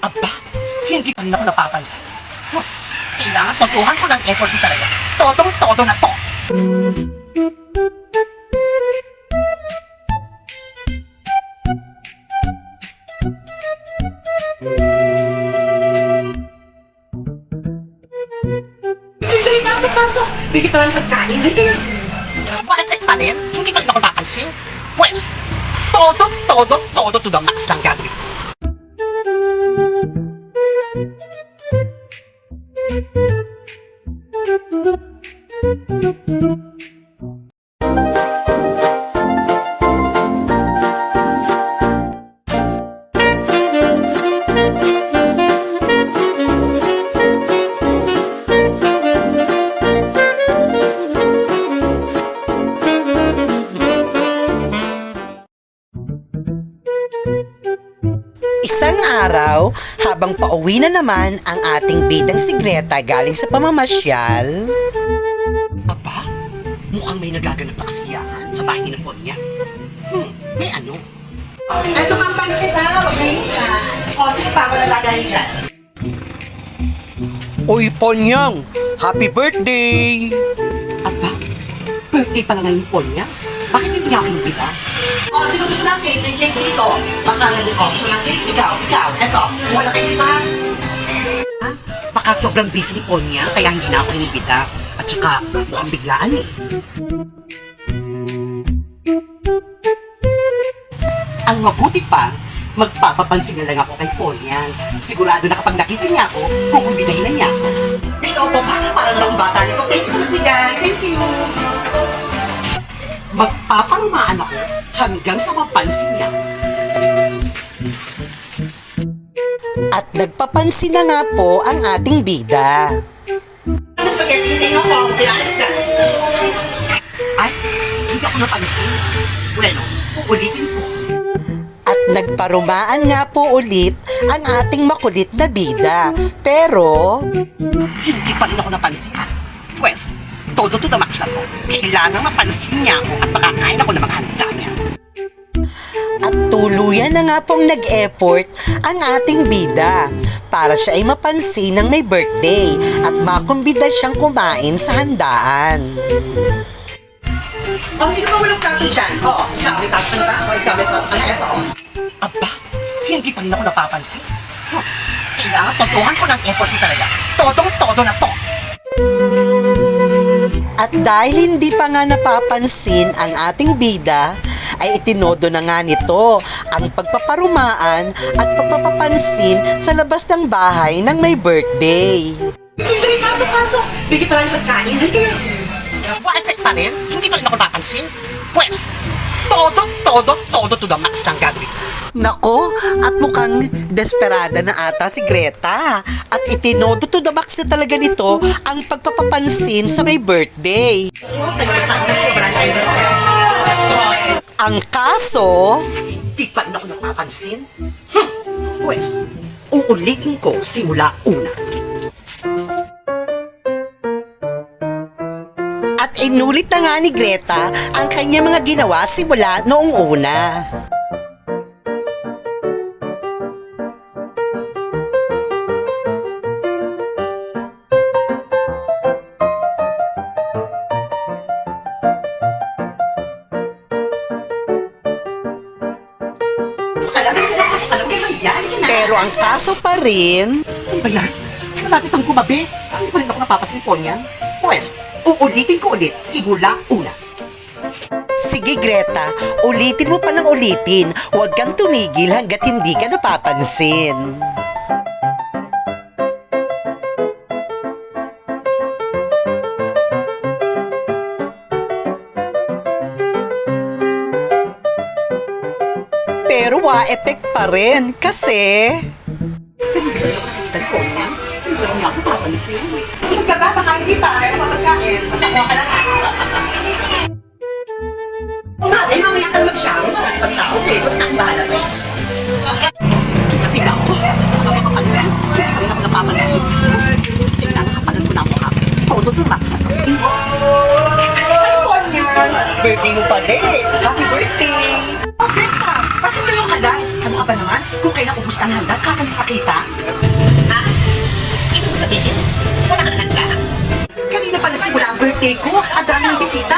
Aba, hindi pa rin ako napapansin. Huh, kailangan totohan ko ng effort ko talaga. Todong-todo na to. Dali, pasok! Bigit pa lang pagkain. Bakit pa rin? Hindi pa rin ako napapansin. Pwes, todo to the max lang gagawin. Isang araw, habang pauwi na naman ang ating bidang si Greta galing sa pamamasyal. Aba, mukhang may nagaganap na kasiyahan sa bahay ng Ponya. May ano? Ano ang pansin na? Huwag na ka. O, sino pa ako nalagay dyan? Uy, Ponyang! Happy birthday! Aba, birthday pala ngayon Ponya? Bakit hindi niya ako inubita? O, sino gusto ng cake? May cake dito. Baka nga din, gusto ng cake? Ikaw. Eto, wala kayo dito ha? Ha? Baka sobrang busy ni Ponya, kaya hindi na ako inubita. At saka, mukhang biglaan eh. Ang mabuti pa, magpapapansin na lang ako kay Ponya. Sigurado na kapag nakita niya ako, kukumbidahin na niya ako. Binobo ka, parang lang bata nito. Thank you sa nagbigay. Thank you. Magpaparumaan ako hanggang sa mapansin niya. At nagpapansin na nga po ang ating bida. Ano spaghetti? Hindi ako, pinalis ka. Ay, hindi ako napansin. Bueno, uulitin ko. At nagparumaan nga po ulit ang ating makulit na bida. Pero, Hindi pa rin ako napansin. Pwes, todo to the max na po. Kailangan mapansin niya ako at makakain ako ng mga handa niya. at tuluyan na nga pong nag-effort ang ating bida para siya ay mapansin ng may birthday at makumbida siyang kumain sa handaan. O, sino ba walang plato dyan? Oo, ikaw may plato ba? O, ikaw may plato. Ano ito? Aba, hindi pa rin ako napapansin. Kailangan totohan ko ng effort ko talaga. Todong-todo na to. At dahil hindi pa nga napapansin ang ating bida, ay itinodo na nga nito ang pagpaparumaan at pagpapapansin sa labas ng bahay ng may birthday. Dali, pasok! Bigit pa lang yung pagkain. Bakit pa rin? Hindi pa rin ako napapansin. Pwes, todo to the max lang gagawin. Nako, at mukhang desperada na ata si Greta. At itinodo to the max na talaga nito ang pagpapapansin sa may birthday. Ang kaso, Di pa rin ako napapansin. Pwes, uulitin ko simula una. at inulit na nga ni Greta ang kanyang mga ginawa simula noong una. Alam mo yan? Pero ang kaso pa rin, Ano ba yan? Malapit ang gumabi. Hindi pa rin ako napapansin po niyan. Pwes, uulitin ko ulit simula una. sige Greta, ulitin mo pa ng ulitin. Huwag kang tumigil hanggat hindi ka napapansin. Pero wa-effect pa rin kasi... Nakikita ko niya. Hindi pa rin ako napapansin. Busog ka ba? Baka hindi pa. Kaya mapagkain. Masakuha ka lang. Umalay, mamaya ka na mag-shower. Pagtao, okay. Basta ang bahala sa'yo. Kinapin ako. Saka makapansin. Hindi pa rin ako napapansin. Tingnan, nakapalan ko na ako ha. Todo to max na to. Ano po niya? Birthday mo pala eh. Happy birthday! Okay ka. Bakit kayo handa? Ano ka ba naman? Kung kailan ubus ang handa, saka ka nagpakita. bisita? Ha? Ibig sabihin, wala ka na handa? Kanina pa nagsimula ang birthday ko. Ang daming bisita.